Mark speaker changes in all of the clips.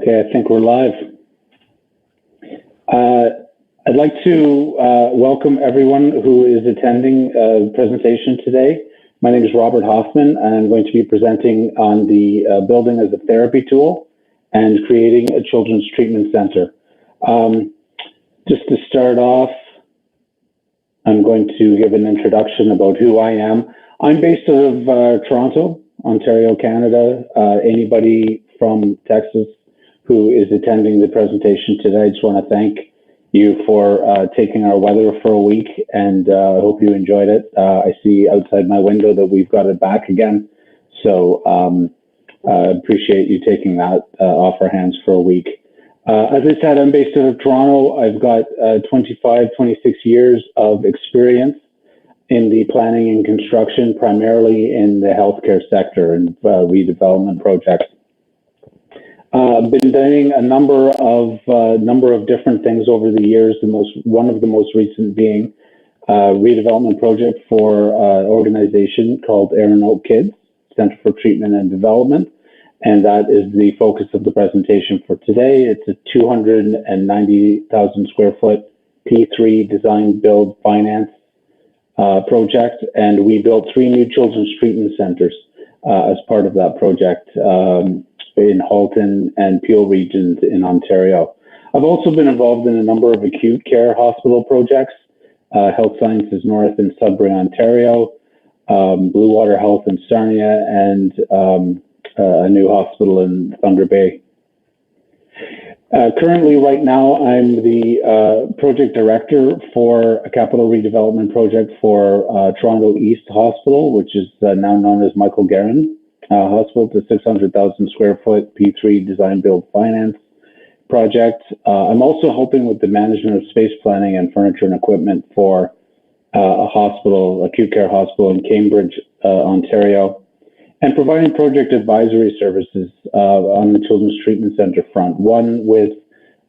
Speaker 1: Okay, I think we're live. I'd like to welcome everyone who is attending the presentation today. My name is Robert Hoffman, and I'm going to be presenting on the building as a therapy tool and creating a children's treatment center. Just to start off, I'm going to give an introduction about who I am. I'm based out of Toronto, Ontario, Canada. Anybody from Texas who is attending the presentation today, I just want to thank you for taking our weather for a week, and I hope you enjoyed it. I see outside my window that we've got it back again, so I appreciate you taking that off our hands for a week. As I said, I'm based out of Toronto. I've got 25, 26 years of experience in the planning and construction, primarily in the healthcare sector and redevelopment projects. I've been doing a number of different things over the years. One of the most recent being a redevelopment project for an organization called Aaron Oak Kids Center for Treatment and Development, and that is the focus of the presentation for today. It's a 290,000 square foot P3 design, build, finance project, and we built 3 new children's treatment centers as part of that project. In Halton and Peel regions in Ontario. I've also been involved in a number of acute care hospital projects, Health Sciences North in Sudbury, Ontario, Blue Water Health in Sarnia, and a new hospital in Thunder Bay. Currently, right now, I'm the project director for a capital redevelopment project for Toronto East Hospital, which is now known as Michael Garron Hospital. It's a 600,000 square foot P3 design, build, finance project. I'm also helping with the management of space planning and furniture and equipment for a hospital, acute care hospital in Cambridge, Ontario, and providing project advisory services on the Children's Treatment Center front. One with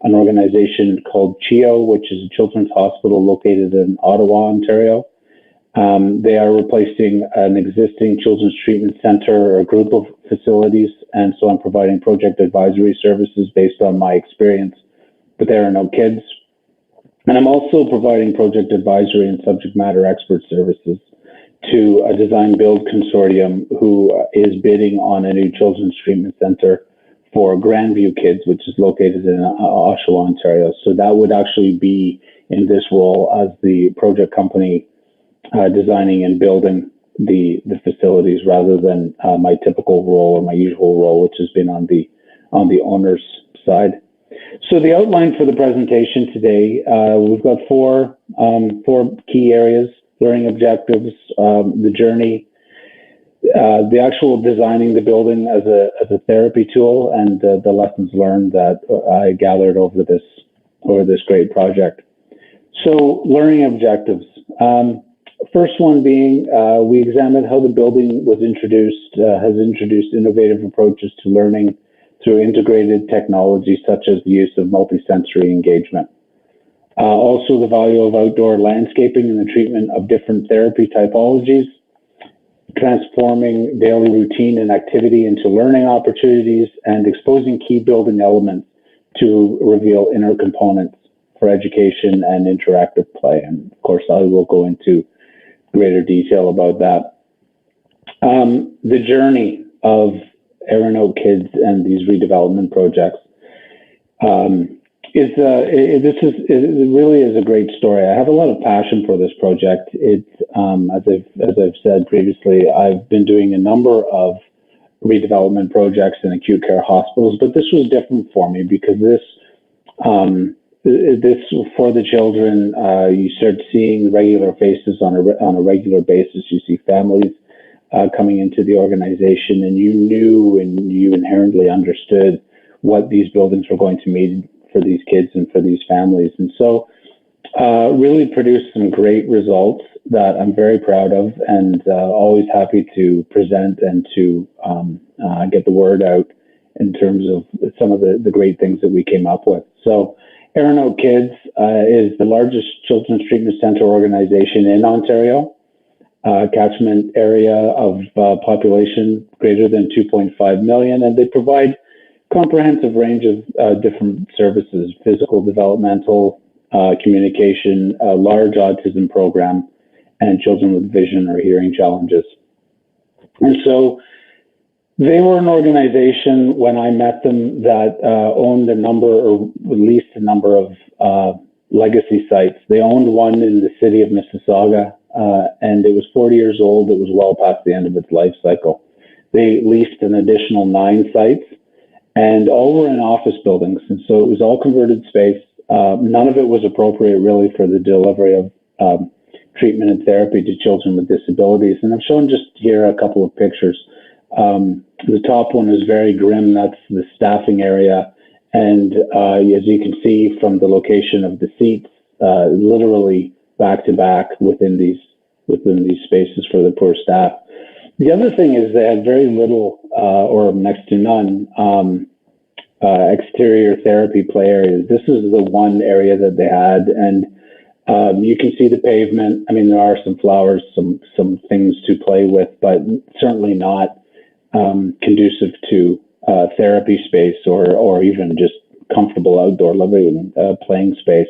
Speaker 1: an organization called CHIO, which is a children's hospital located in Ottawa, Ontario. They are replacing an existing children's treatment center or a group of facilities, and so I'm providing project advisory services based on my experience with Aaron Oak Kids. And I'm also providing project advisory and subject matter expert services to a design build consortium who is bidding on a new children's treatment center for Grandview Kids, which is located in Oshawa, Ontario. So that would actually be in this role as the project company designing and building the facilities, rather than my typical role or my usual role, which has been on the owner's side. So the outline for the presentation today, we've got four key areas: learning objectives, the journey, the actual designing the building as a therapy tool, and the lessons learned that I gathered over this great project. So learning objectives. First one being, we examined how the building has introduced innovative approaches to learning through integrated technology, such as the use of multisensory engagement. Also, the value of outdoor landscaping in the treatment of different therapy typologies, transforming daily routine and activity into learning opportunities, and exposing key building elements to reveal inner components for education and interactive play. And of course, I will go into greater detail about that. The journey of Aaron Oak Kids and these redevelopment projects this really is a great story. I have a lot of passion for this project. It's as I've said previously, I've been doing a number of redevelopment projects in acute care hospitals, but this was different for me because this for the children, you start seeing regular faces on a regular basis. You see families coming into the organization, and you knew and you inherently understood what these buildings were going to mean for these kids and for these families. And so really produced some great results that I'm very proud of, and always happy to present and to get the word out in terms of some of the great things that we came up with. So Aaron Oak Kids is the largest children's treatment center organization in Ontario, catchment area of population greater than 2.5 million, and they provide comprehensive range of different services: physical, developmental, communication, a large autism program, and children with vision or hearing challenges. And so they were an organization when I met them that owned a number, or leased a number of legacy sites. They owned one in the city of Mississauga, and it was 40 years old. It was well past the end of its life cycle. They leased an additional 9 sites, and all were in office buildings. And so it was all converted space. None of it was appropriate really for the delivery of treatment and therapy to children with disabilities. And I've shown just here a couple of pictures. The top one is very grim. That's the staffing area. And as you can see from the location of the seats, literally back to back within these spaces for the poor staff. The other thing is they had very little or next to none exterior therapy play areas. This is the one area that they had, and you can see the pavement. I mean, there are some flowers, some things to play with, but certainly not conducive to therapy space or even just comfortable outdoor living playing space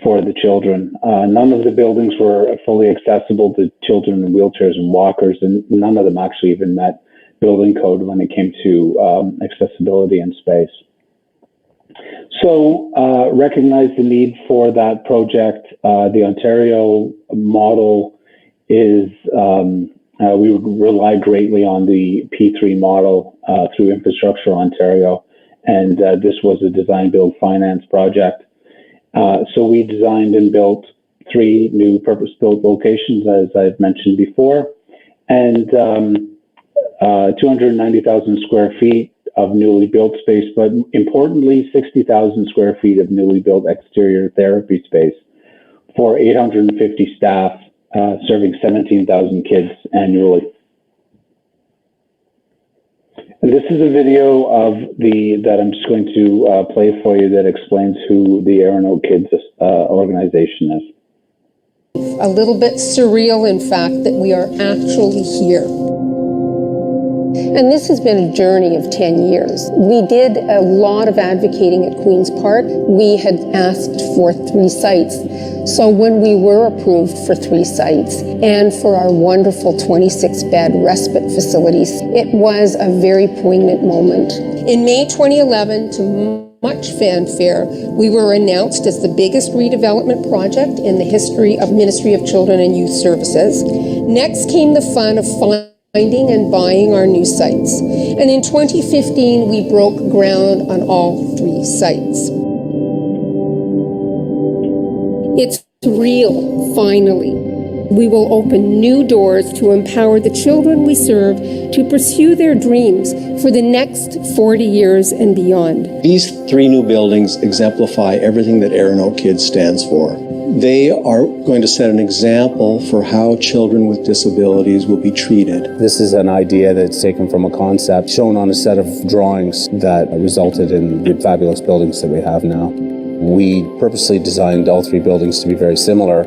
Speaker 1: for the children. None of the buildings were fully accessible to children in wheelchairs and walkers, and none of them actually even met building code when it came to accessibility and space. So recognize the need for that project. The Ontario model is, we rely greatly on the P3 model through Infrastructure Ontario, and this was a design, build, finance project. So we designed and built 3 new purpose-built locations, as I've mentioned before, and 290,000 square feet of newly built space, but importantly, 60,000 square feet of newly built exterior therapy space for 850 staff, serving 17,000 kids annually. And this is a video of that I'm just going to play for you that explains who the Aaron O Kids organization is.
Speaker 2: A little bit surreal, in fact, that we are actually here. And this has been a journey of 10 years. We did a lot of advocating at Queen's Park. We had asked for 3 sites. So when we were approved for 3 sites and for our wonderful 26-bed respite facilities, it was a very poignant moment. In May 2011, to much fanfare, we were announced as the biggest redevelopment project in the history of Ministry of Children and Youth Services. Next came the fun of finding and buying our new sites. And in 2015, we broke ground on all 3 sites. It's real, finally. We will open new doors to empower the children we serve to pursue their dreams for the next 40 years and beyond.
Speaker 3: These 3 new buildings exemplify everything that Aaron O Kids stands for. They are going to set an example for how children with disabilities will be treated.
Speaker 4: This is an idea that's taken from a concept shown on a set of drawings that resulted in the fabulous buildings that we have now. We purposely designed all 3 buildings to be very similar.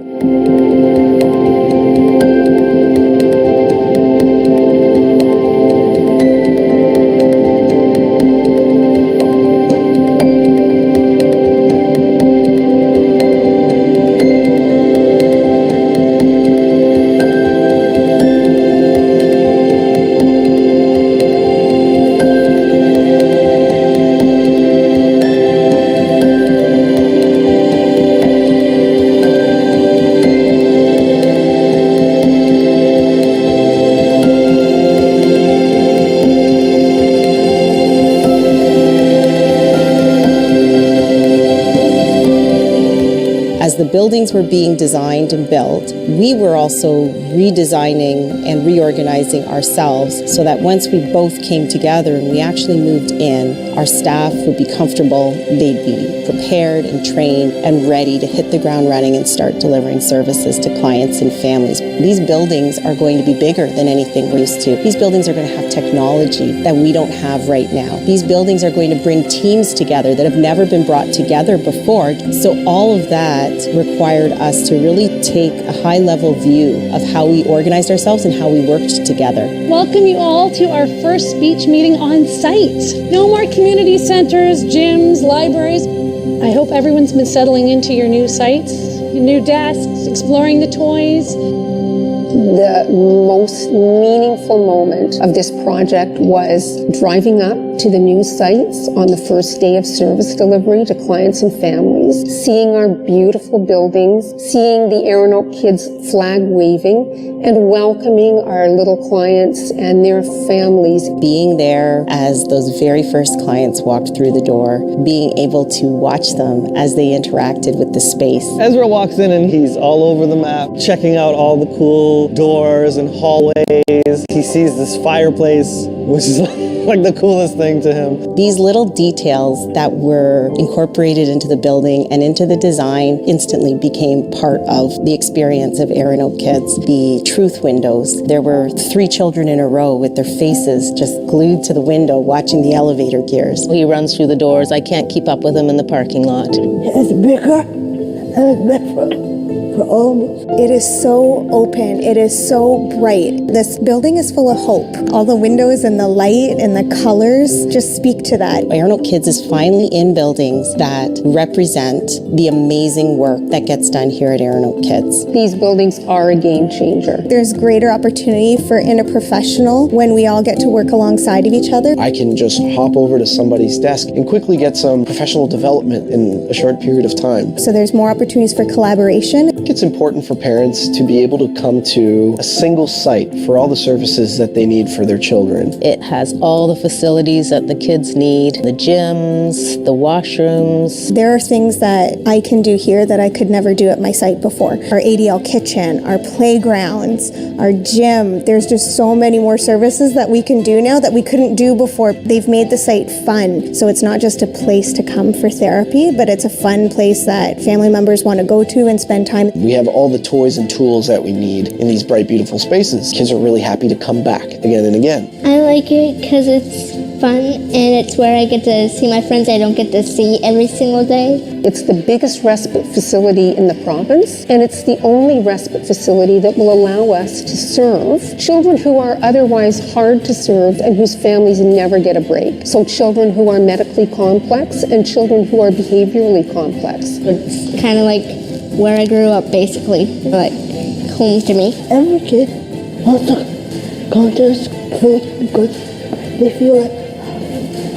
Speaker 5: As the buildings were being designed and built, we were also redesigning and reorganizing ourselves so that once we both came together and we actually moved in, our staff would be comfortable, they'd be prepared and trained and ready to hit the ground running and start delivering services to clients and families. These buildings are going to be bigger than anything we're used to. These buildings are going to have technology that we don't have right now. These buildings are going to bring teams together that have never been brought together before. So all of that, we're required us to really take a high-level view of how we organized ourselves and how we worked together.
Speaker 6: Welcome you all to our first speech meeting on site. No more community centers, gyms, libraries. I hope everyone's been settling into your new sites, your new desks, exploring the toys.
Speaker 2: The most meaningful moment of this project was driving up to the new sites on the first day of service delivery to clients and families, seeing our beautiful buildings, seeing the Aeronaut Kids flag waving, and welcoming our little clients and their families.
Speaker 5: Being there as those very first clients walked through the door, being able to watch them as they interacted with the space.
Speaker 7: Ezra walks in and he's all over the map, checking out all the cool doors and hallways. He sees this fireplace, which is like the coolest thing to him.
Speaker 5: These little details that were incorporated into the building and into the design instantly became part of the experience of Aeronaut Kids. The truth windows, there were 3 children in a row with their faces just glued to the window watching the elevator gears.
Speaker 8: He runs through the doors. I can't keep up with him in the parking lot.
Speaker 9: It's bigger and it's better. It is so open. It is so bright. This building is full of hope. All the windows and the light and the colors just speak to that.
Speaker 5: Aeronaut Kids is finally in buildings that represent the amazing work that gets done here at Aeronaut Kids.
Speaker 2: These buildings are a game changer.
Speaker 9: There's greater opportunity for interprofessional when we all get to work alongside of each other.
Speaker 10: I can just hop over to somebody's desk and quickly get some professional development in a short period of time.
Speaker 9: So there's more opportunities for collaboration.
Speaker 10: I think it's important for parents to be able to come to a single site for all the services that they need for their children.
Speaker 8: It has all the facilities that the kids need, the gyms, the washrooms.
Speaker 9: There are things that I can do here that I could never do at my site before. Our ADL kitchen, our playgrounds, our gym. There's just so many more services that we can do now that we couldn't do before. They've made the site fun. So it's not just a place to come for therapy, but it's a fun place that family members want to go to and spend time.
Speaker 10: We have all the toys and tools that we need in these bright, beautiful spaces. Kids are really happy to come back again and again.
Speaker 11: I like it because it's fun and it's where I get to see my friends I don't get to see every single day.
Speaker 2: It's the biggest respite facility in the province, and it's the only respite facility that will allow us to serve children who are otherwise hard to serve and whose families never get a break. So children who are medically complex and children who are behaviorally complex.
Speaker 11: It's kind of like where I grew up, basically, like home to me.
Speaker 9: Every kid wants to go to school because they feel like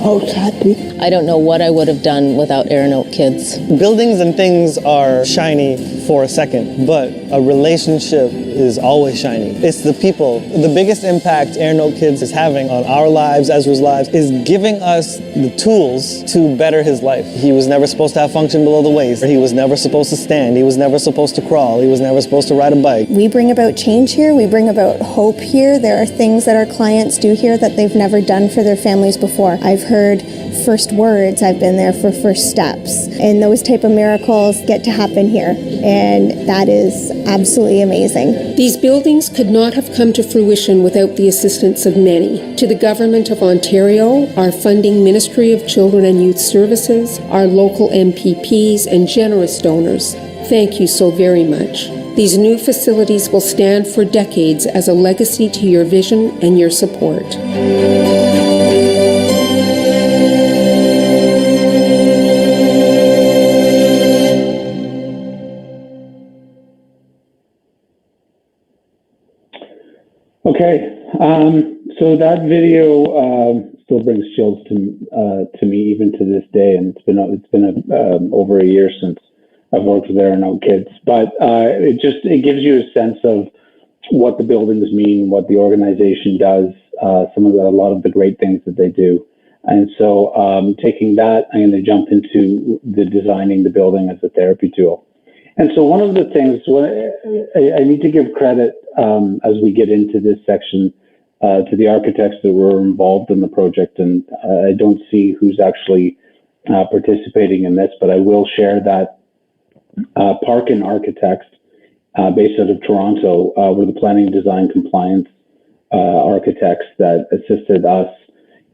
Speaker 9: I was happy.
Speaker 8: I don't know what I would have done without Aeronaut Kids.
Speaker 7: Buildings and things are shiny for a second, but a relationship is always shiny. It's the people. The biggest impact Aeronaut Kids is having on our lives, Ezra's lives, is giving us the tools to better his life. He was never supposed to have function below the waist. He was never supposed to stand. He was never supposed to crawl. He was never supposed to ride a bike.
Speaker 9: We bring about change here. We bring about hope here. There are things that our clients do here that they've never done for their families before. I've heard first words. I've been there for first steps. And those type of miracles get to happen here. And that is absolutely amazing.
Speaker 2: These buildings could not have come to fruition without the assistance of many. To the Government of Ontario, our funding Ministry of Children and Youth Services, our local MPPs, and generous donors, thank you so very much. These new facilities will stand for decades as a legacy to your vision and your support.
Speaker 1: Okay, so that video still brings chills to me even to this day, and it's been over a year since I've worked with Aeronaut Kids, but it gives you a sense of what the buildings mean, what the organization does, a lot of the great things that they do, and so taking that, I'm going to jump into the designing the building as a therapy tool. And so one of the things, I need to give credit as we get into this section to the architects that were involved in the project. And I don't see who's actually participating in this, but I will share that Parkin Architects, based out of Toronto, were the planning, design, compliance architects that assisted us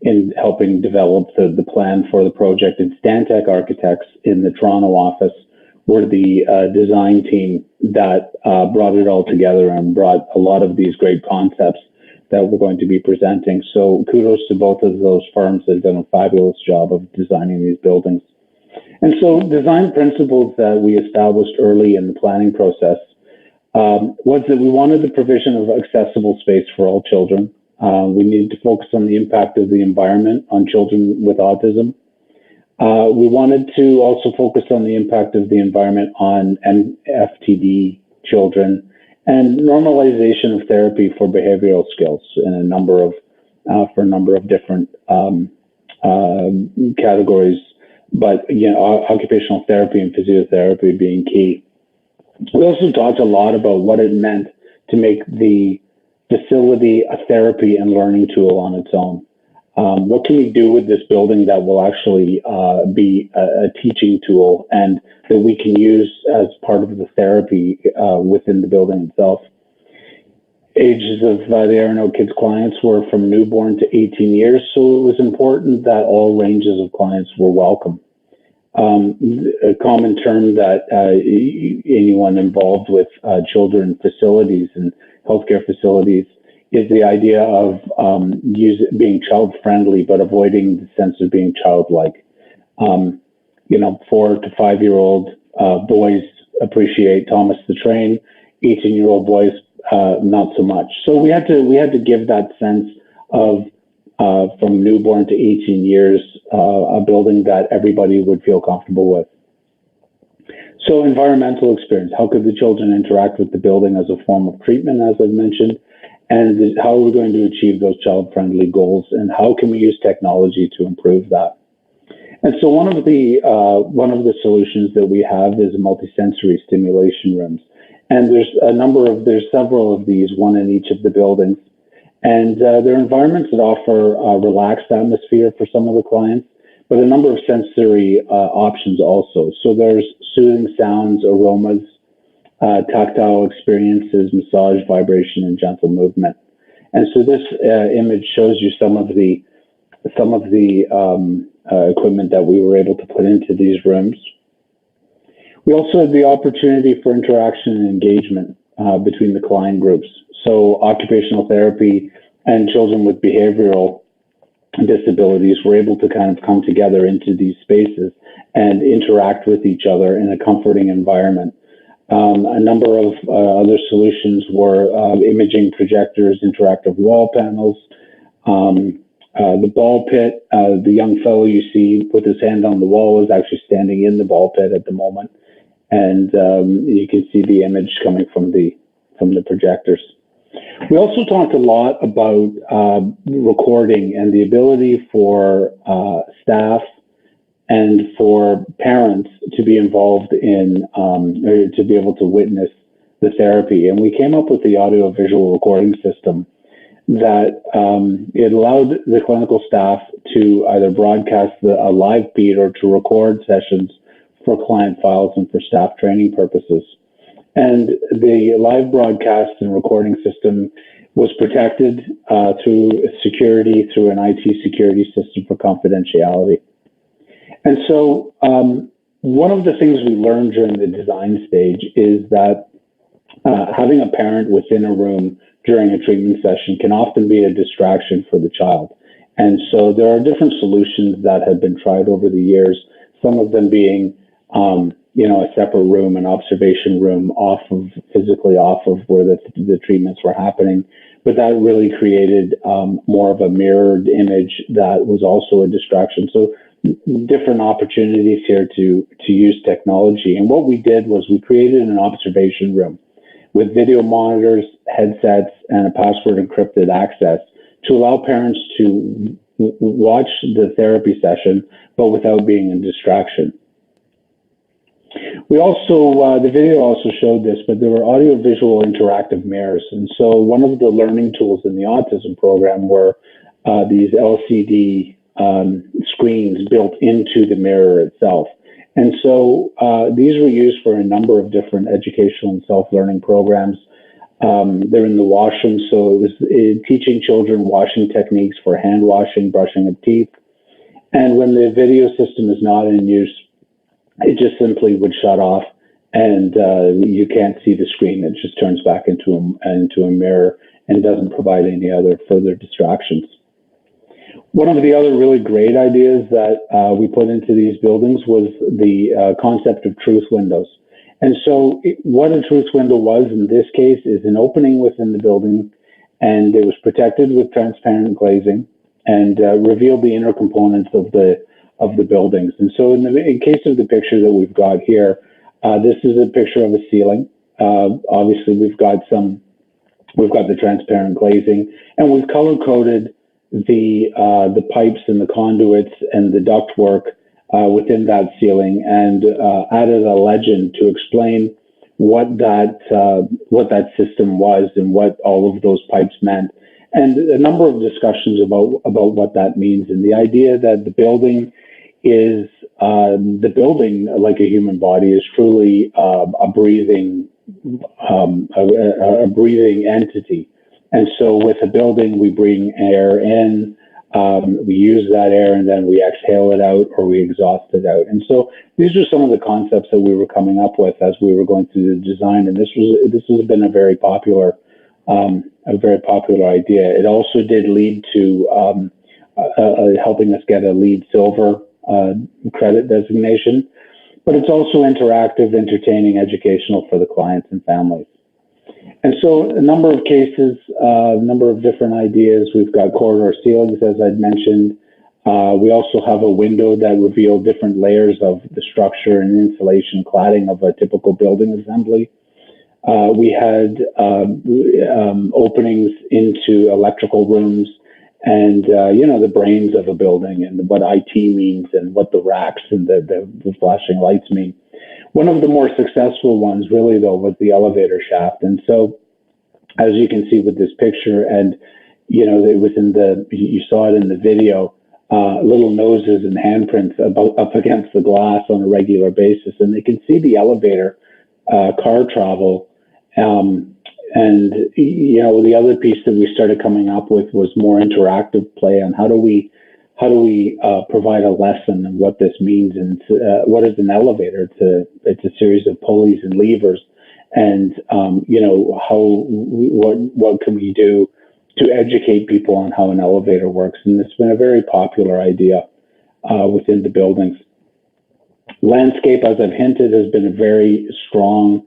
Speaker 1: in helping develop the plan for the project. And Stantec Architects in the Toronto office were the design team that brought it all together and brought a lot of these great concepts that we're going to be presenting. So kudos to both of those firms that have done a fabulous job of designing these buildings. And so design principles that we established early in the planning process was that we wanted the provision of accessible space for all children. We needed to focus on the impact of the environment on children with autism. We wanted to also focus on the impact of the environment on FTD children and normalization of therapy for behavioral skills in a number of different categories. But occupational therapy and physiotherapy being key. We also talked a lot about what it meant to make the facility a therapy and learning tool on its own. What can we do with this building that will actually be a teaching tool and that we can use as part of the therapy within the building itself? Ages of the Arano Kids clients were from newborn to 18 years, so it was important that all ranges of clients were welcome. A common term that anyone involved with children facilities and healthcare facilities is the idea of being child-friendly, but avoiding the sense of being childlike. 4 to 5-year-old boys appreciate Thomas the Train, 18-year-old boys not so much. So we had to give that sense of from newborn to 18 years, a building that everybody would feel comfortable with. So environmental experience, how could the children interact with the building as a form of treatment, as I've mentioned, and how are we going to achieve those child-friendly goals, and how can we use technology to improve that? And so one of the solutions that we have is multisensory stimulation rooms. And there's several of these, one in each of the buildings. And they're environments that offer a relaxed atmosphere for some of the clients, but a number of sensory options also. So there's soothing sounds, aromas, tactile experiences, massage, vibration, and gentle movement. And so this image shows you some of the equipment that we were able to put into these rooms. We also had the opportunity for interaction and engagement between the client groups. So occupational therapy and children with behavioral disabilities were able to kind of come together into these spaces and interact with each other in a comforting environment. A number of other solutions were imaging projectors, interactive wall panels, the ball pit. The young fellow you see with his hand on the wall is actually standing in the ball pit at the moment. And you can see the image coming from the projectors. We also talked a lot about recording and the ability for staff and for parents to be involved in, or to be able to witness the therapy. And we came up with the audio-visual recording system that it allowed the clinical staff to either broadcast a live feed or to record sessions for client files and for staff training purposes. And the live broadcast and recording system was protected through security, through an IT security system for confidentiality. And so one of the things we learned during the design stage is that having a parent within a room during a treatment session can often be a distraction for the child. And so there are different solutions that have been tried over the years, some of them being a separate room, an observation room physically off of where the treatments were happening. But that really created more of a mirrored image that was also a distraction. So different opportunities here to use technology. And what we did was we created an observation room with video monitors, headsets, and a password encrypted access to allow parents to watch the therapy session, but without being a distraction. We also, the video also showed this, but there were audio-visual interactive mirrors. And so one of the learning tools in the autism program were these LCD screens built into the mirror itself. And so these were used for a number of different educational and self-learning programs. They're in the washroom, so it was teaching children washing techniques for hand washing, brushing of teeth. And when the video system is not in use, it just simply would shut off and you can't see the screen. It just turns back into a mirror and doesn't provide any other further distractions. One of the other really great ideas that we put into these buildings was the concept of truth windows. And so what a truth window was in this case is an opening within the building, and it was protected with transparent glazing and revealed the inner components of the buildings. And so in case of the picture that we've got here, this is a picture of a ceiling. Obviously, we've got the transparent glazing, and we've color coded the pipes and the conduits and the ductwork within that ceiling, and added a legend to explain what that system was and what all of those pipes meant, and a number of discussions about what that means, and the idea that the building is like a human body is truly a breathing entity. And so with a building, we bring air in, we use that air, and then we exhale it out or we exhaust it out. And so these are some of the concepts that we were coming up with as we were going through the design. And this has been a very popular idea. It also did lead to helping us get a LEED Silver credit designation. But it's also interactive, entertaining, educational for the clients and families. And so a number of cases, a number of different ideas. We've got corridor ceilings, as I'd mentioned. We also have a window that revealed different layers of the structure and insulation cladding of a typical building assembly. We had openings into electrical rooms and, the brains of a building and what IT means and what the racks and the flashing lights mean. One of the more successful ones, really, though, was the elevator shaft. And so, as you can see with this picture, and it was you saw it in the video, little noses and handprints up against the glass on a regular basis, and they can see the elevator car travel. And the other piece that we started coming up with was more interactive play on how do we provide a lesson of what this means and what is an elevator? It's a series of pulleys and levers, and what can we do to educate people on how an elevator works? And it's been a very popular idea within the buildings. Landscape, as I've hinted, has been a very strong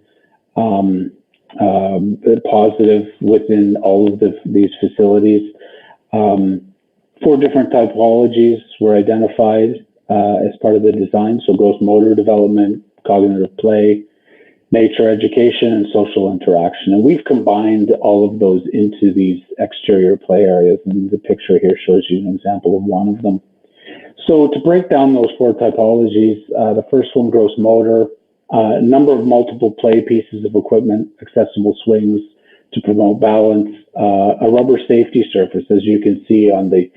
Speaker 1: positive within all of these facilities. 4 different typologies were identified as part of the design. So gross motor development, cognitive play, nature education, and social interaction. And we've combined all of those into these exterior play areas. And the picture here shows you an example of one of them. So to break down those 4 typologies, the first one, gross motor, a number of multiple play pieces of equipment, accessible swings to promote balance, a rubber safety surface, as you can see on the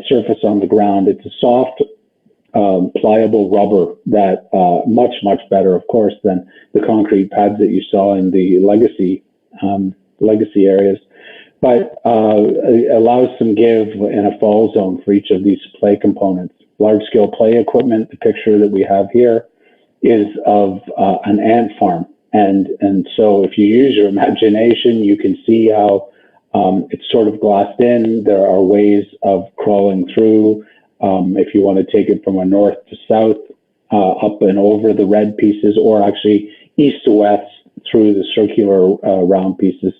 Speaker 1: surface on the ground. It's a soft, pliable rubber that much better, of course, than the concrete pads that you saw in the legacy areas, but allows some give in a fall zone for each of these play components. Large scale play equipment, the picture that we have here is of an ant farm. And so if you use your imagination, you can see how it's sort of glassed in. There are ways of crawling through. If you want to take it from a north to south, up and over the red pieces, or actually east to west through the circular round pieces,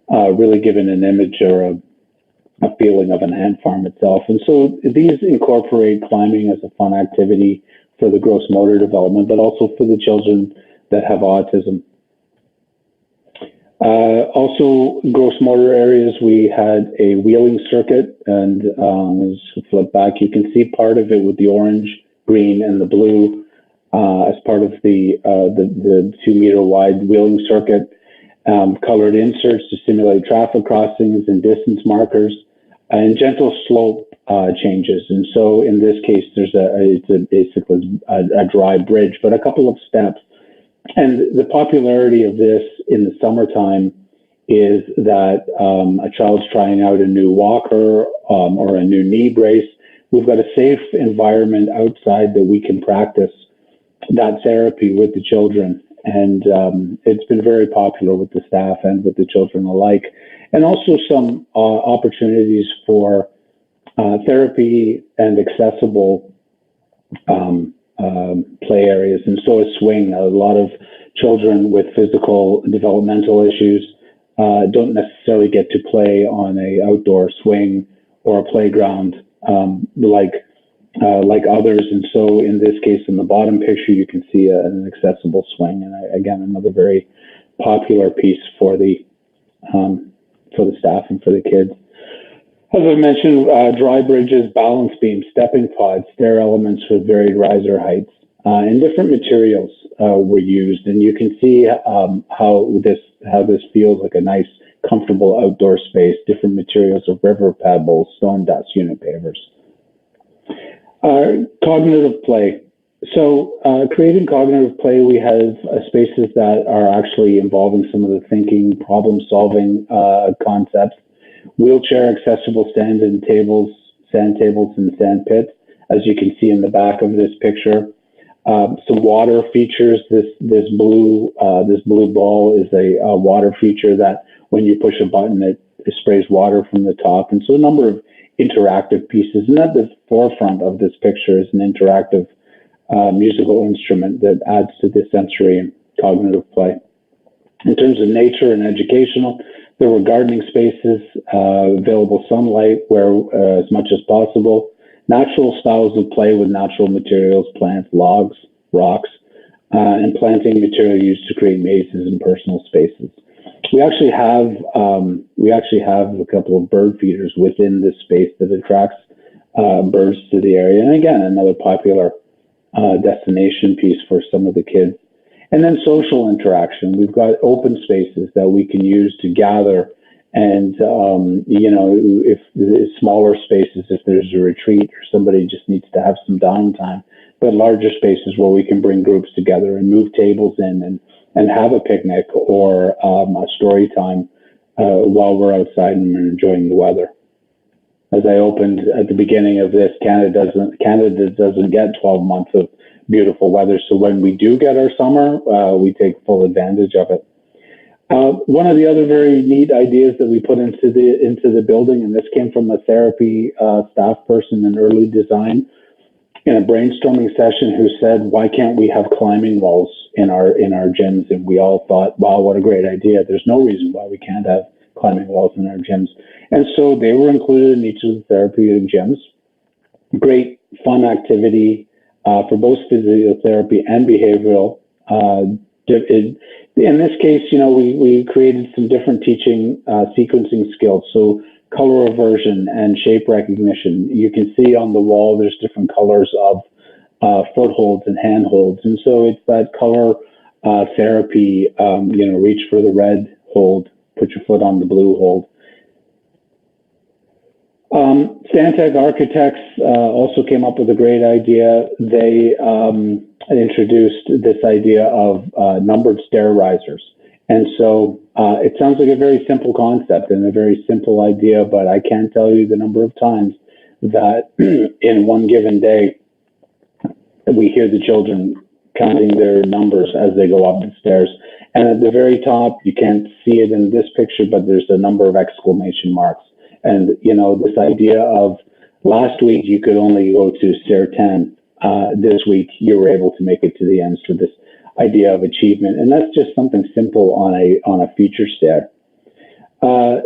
Speaker 1: really giving an image or a feeling of an ant farm itself. And so these incorporate climbing as a fun activity for the gross motor development, but also for the children that have autism. Also, gross motor areas, we had a wheeling circuit, and as you flip back, you can see part of it with the orange, green, and the blue as part of the 2-meter wide wheeling circuit. Colored inserts to simulate traffic crossings and distance markers, and gentle slope changes. And so in this case, it's basically a dry bridge, but a couple of steps. And the popularity of this in the summertime is that a child's trying out a new walker or a new knee brace. We've got a safe environment outside that we can practice that therapy with the children. And it's been very popular with the staff and with the children alike. And also some opportunities for therapy and accessible play areas. And so a swing. A lot of children with physical and developmental issues don't necessarily get to play on a outdoor swing or a playground like others. And so in this case, in the bottom picture, you can see an accessible swing. And again, another very popular piece for the staff and for the kids. As I mentioned, dry bridges, balance beams, stepping pods, stair elements with varied riser heights, and different materials were used. And you can see how this feels like a nice, comfortable outdoor space. Different materials of river pebbles, stone dust, unit pavers. Cognitive play. So creating cognitive play, we have spaces that are actually involving some of the thinking, problem-solving concepts. Wheelchair accessible stands and tables, sand tables and sand pits, as you can see in the back of this picture. Some water features. This blue ball is a water feature that when you push a button, it sprays water from the top. And so a number of interactive pieces. And at the forefront of this picture is an interactive musical instrument that adds to the sensory and cognitive play. In terms of nature and educational, there were gardening spaces, available sunlight where as much as possible, natural styles of play with natural materials, plants, logs, rocks, and planting material used to create mazes and personal spaces. We actually have a couple of bird feeders within this space that attracts birds to the area. And again, another popular destination piece for some of the kids. And then social interaction. We've got open spaces that we can use to gather. And, if smaller spaces, if there's a retreat or somebody just needs to have some downtime, but larger spaces where we can bring groups together and move tables in and have a picnic or a story time while we're outside and we're enjoying the weather. As I opened at the beginning of this, Canada doesn't get 12 months of beautiful weather. So when we do get our summer, we take full advantage of it. One of the other very neat ideas that we put into the building, and this came from a therapy staff person in early design, in a brainstorming session, who said, "Why can't we have climbing walls in our gyms?" And we all thought, "Wow, what a great idea! There's no reason why we can't have climbing walls in our gyms." And so they were included in each of the therapeutic gyms. Great fun activity for both physiotherapy and behavioral. In this case, we created some different teaching sequencing skills. So color aversion and shape recognition. You can see on the wall, there's different colors of footholds and handholds. And so it's that color therapy, reach for the red hold, put your foot on the blue hold. Stantec Architects also came up with a great idea. They introduced this idea of numbered stair risers. And so it sounds like a very simple concept and a very simple idea, but I can't tell you the number of times that in one given day, we hear the children counting their numbers as they go up the stairs. And at the very top, you can't see it in this picture, but there's a number of exclamation marks. And, this idea of last week, you could only go to stair 10. This week, you were able to make it to the end. So this idea of achievement, and that's just something simple on a feature stair. The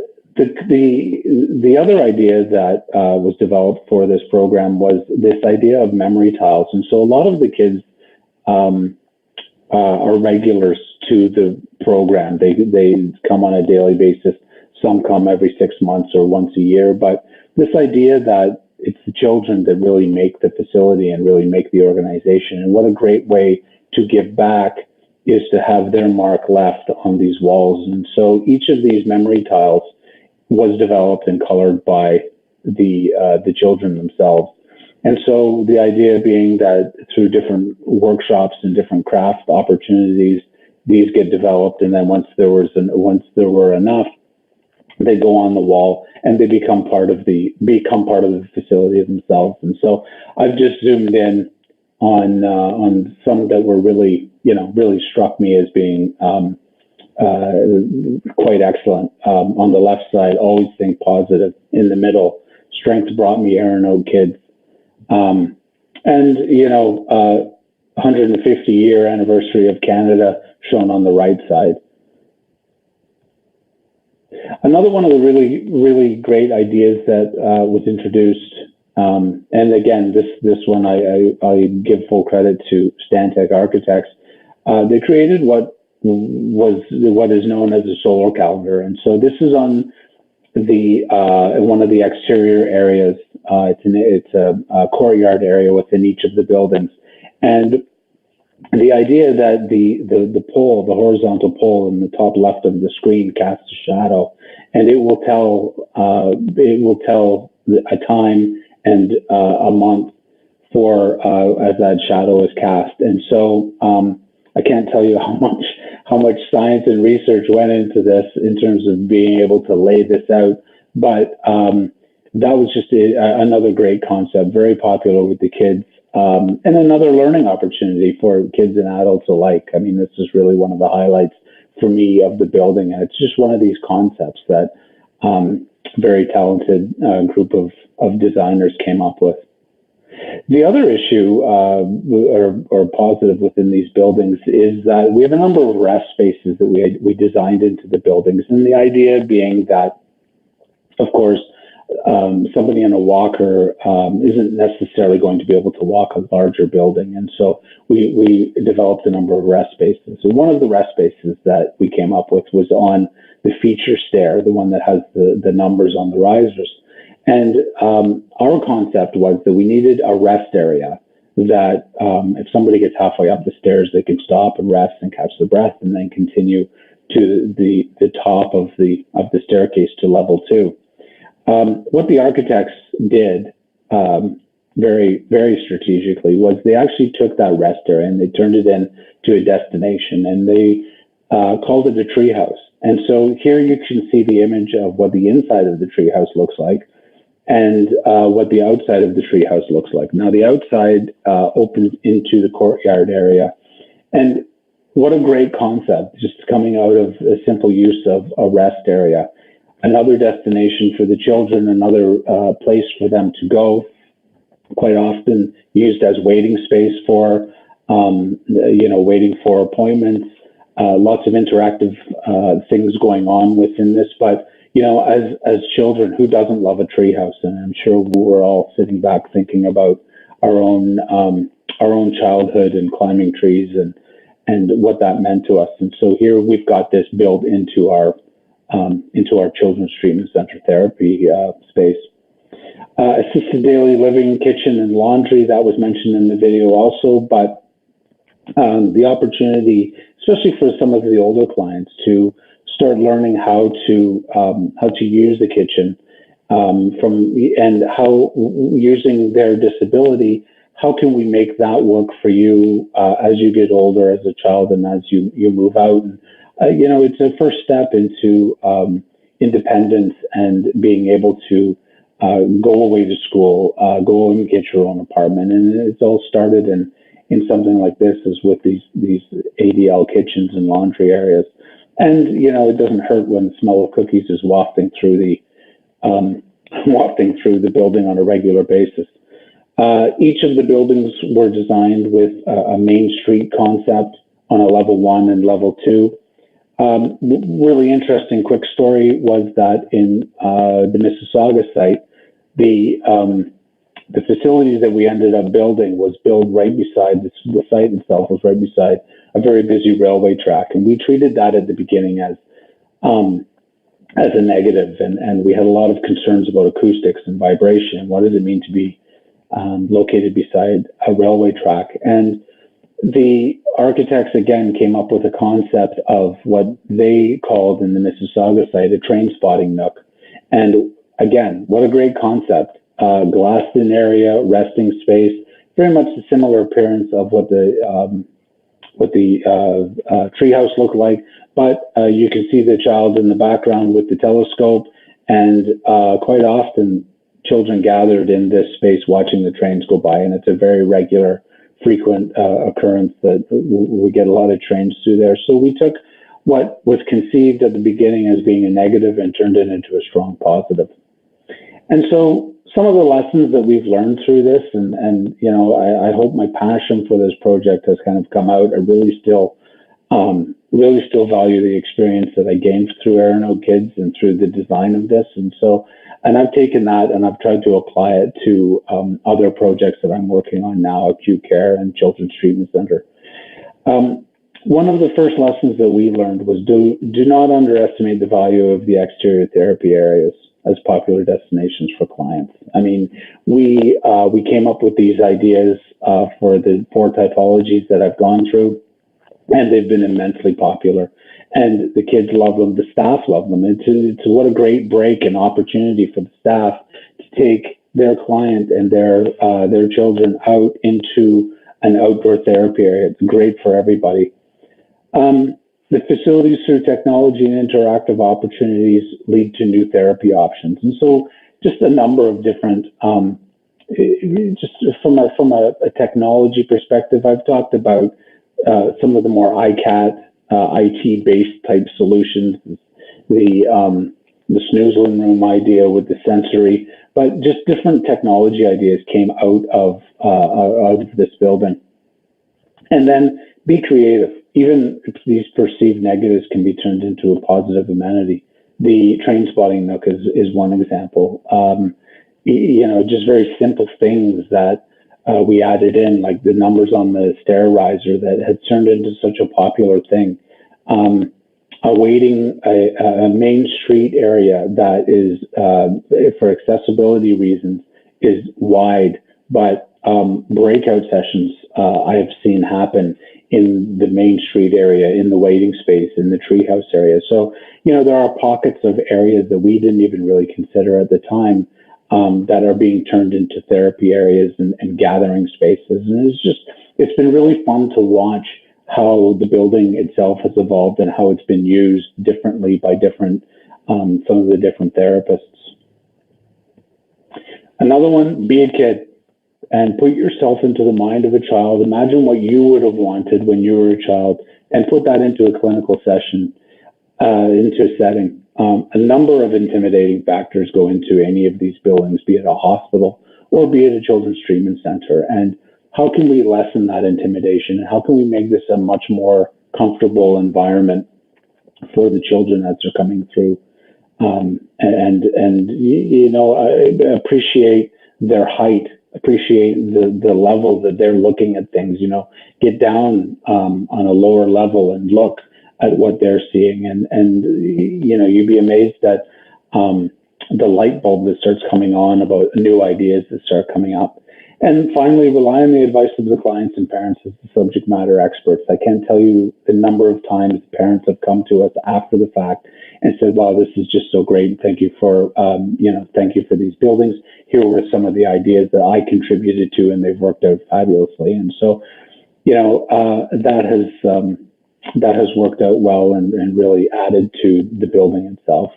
Speaker 1: other idea that was developed for this program was this idea of memory tiles. And so a lot of the kids are regulars to the program. They come on a daily basis. Some come every 6 months or once a year. But this idea that it's the children that really make the facility and really make the organization. And what a great way to give back is to have their mark left on these walls. And so each of these memory tiles was developed and colored by the children themselves. And so the idea being that through different workshops and different craft opportunities, these get developed. And then once there were enough, they go on the wall and they become part of the facility themselves. And so I've just zoomed in on some that were really, really struck me as being quite excellent. On the left side, always think positive. In the middle, strength brought me Aaron Oak kids. And 150-year anniversary of Canada shown on the right side. Another one of the really, really great ideas that was introduced, and again, this one I give full credit to Stantec Architects. They created what is known as a solar calendar, and so this is on the one of the exterior areas. It's a courtyard area within each of the buildings, and the idea that the pole, the horizontal pole in the top left of the screen casts a shadow, and it will tell a time and a month for as that shadow is cast. And so I can't tell you how much science and research went into this in terms of being able to lay this out, but that was just another great concept, very popular with the kids. And another learning opportunity for kids and adults alike. I mean, this is really one of the highlights for me of the building. And it's just one of these concepts that very talented group of designers came up with. The other issue or positive within these buildings is that we have a number of rest spaces that we designed into the buildings. And the idea being that, of course, somebody in a walker isn't necessarily going to be able to walk a larger building. And so we developed a number of rest spaces. So one of the rest spaces that we came up with was on the feature stair, the one that has the numbers on the risers. And our concept was that we needed a rest area that if somebody gets halfway up the stairs, they can stop and rest and catch their breath and then continue to the top of the staircase to level 2. What the architects did very, very strategically was they actually took that rest area and they turned it into a destination, and they called it a treehouse. And so here you can see the image of what the inside of the treehouse looks like and what the outside of the treehouse looks like. Now, the outside opens into the courtyard area. And what a great concept, just coming out of a simple use of a rest area. Another destination for the children, another place for them to go, quite often used as waiting space for, waiting for appointments, lots of interactive things going on within this. But, as children, who doesn't love a treehouse? And I'm sure we're all sitting back thinking about our own childhood and climbing trees and what that meant to us. And so here we've got this built into our children's treatment center therapy space. Assisted daily living, kitchen, and laundry, that was mentioned in the video also, but the opportunity, especially for some of the older clients, to start learning how to use the kitchen and how, using their disability, how can we make that work for you as you get older as a child and as you move out. And, it's a first step into independence and being able to go away to school, go and get your own apartment. And it's all started in something like this, is with these ADL kitchens and laundry areas. And, it doesn't hurt when the smell of cookies is wafting through the building on a regular basis. Each of the buildings were designed with a Main Street concept on a level 1 and level 2. Really interesting quick story was that in the Mississauga site, the facilities that we ended up building was built right beside the site itself was right beside a very busy railway track, and we treated that at the beginning as a negative, and we had a lot of concerns about acoustics and vibration. What does it mean to be located beside a railway track? And the architects again came up with a concept of what they called in the Mississauga site a train spotting nook. And again, what a great concept. Glassed-in area, resting space, very much a similar appearance of what the treehouse looked like. But you can see the child in the background with the telescope, and quite often children gathered in this space watching the trains go by, and it's a very regular frequent occurrence that we get a lot of trains through there. So we took what was conceived at the beginning as being a negative and turned it into a strong positive. And so some of the lessons that we've learned through this, and you know, I hope my passion for this project has kind of come out. I really still value the experience that I gained through Arano Kids and through the design of this. And I've taken that and I've tried to apply it to other projects that I'm working on now, acute care and children's treatment center. One of the first lessons that we learned was do not underestimate the value of the exterior therapy areas as popular destinations for clients. I mean, we came up with these ideas for the 4 typologies that I've gone through, and they've been immensely popular. And the kids love them, the staff love them. It's what a great break and opportunity for the staff to take their client and their children out into an outdoor therapy area. It's great for everybody. The facilities through technology and interactive opportunities lead to new therapy options. And so just a number of different, just from a technology perspective, I've talked about some of the more ICAT, IT-based type solutions, the snoozling room idea with the sensory, but just different technology ideas came out of this building. And then be creative. Even if these perceived negatives can be turned into a positive amenity. The train spotting nook is one example. You know, just very simple things that we added in, like the numbers on the stair riser that had turned into such a popular thing. Awaiting a main street area that is, for accessibility reasons, is wide, but breakout sessions I have seen happen in the main street area, in the waiting space, in the treehouse area. So, you know, there are pockets of areas that we didn't even really consider at the time that are being turned into therapy areas and gathering spaces. And it's been really fun to watch how the building itself has evolved and how it's been used differently by some of the different therapists. Another one, be a kid. And put yourself into the mind of a child. Imagine what you would have wanted when you were a child and put that into a clinical session, into a setting. A number of intimidating factors go into any of these buildings, be it a hospital or be it a children's treatment center. And how can we lessen that intimidation? How can we make this a much more comfortable environment for the children as they're coming through? And you know, I appreciate their height. Appreciate the level that they're looking at things, you know, get down on a lower level and look at what they're seeing. And you know, you'd be amazed at the light bulb that starts coming on about new ideas that start coming up. And finally, rely on the advice of the clients and parents as the subject matter experts. I can't tell you the number of times parents have come to us after the fact and said, wow, this is just so great. Thank you for, thank you for these buildings. Here were some of the ideas that I contributed to, and they've worked out fabulously. And so, you know, that has worked out well and really added to the building itself.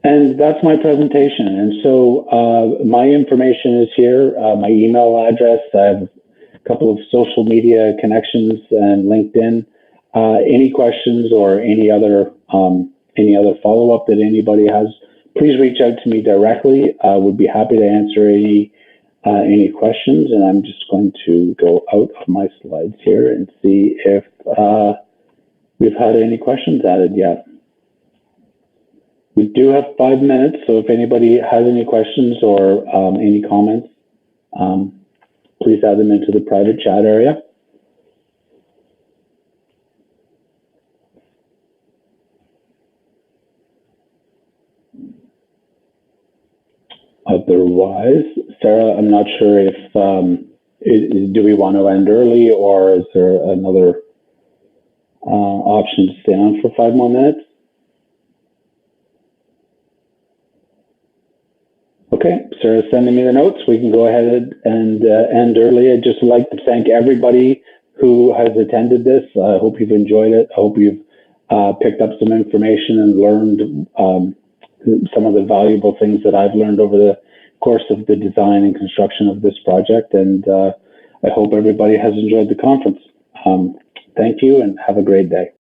Speaker 1: And that's my presentation. And so my information is here, my email address. I have a couple of social media connections and LinkedIn. Any questions or any other follow-up that anybody has, please reach out to me directly. I would be happy to answer any questions. And I'm just going to go out of my slides here and see if we've had any questions added yet. We do have 5 minutes, so if anybody has any questions or any comments, please add them into the private chat area. Otherwise, Sarah, I'm not sure if, do we want to end early, or is there another option to stay on for 5 more minutes? Okay, Sarah's sending me the notes. We can go ahead and end early. I'd just like to thank everybody who has attended this. I hope you've enjoyed it. I hope you've picked up some information and learned some of the valuable things that I've learned over the course of the design and construction of this project. And I hope everybody has enjoyed the conference. Thank you and have a great day.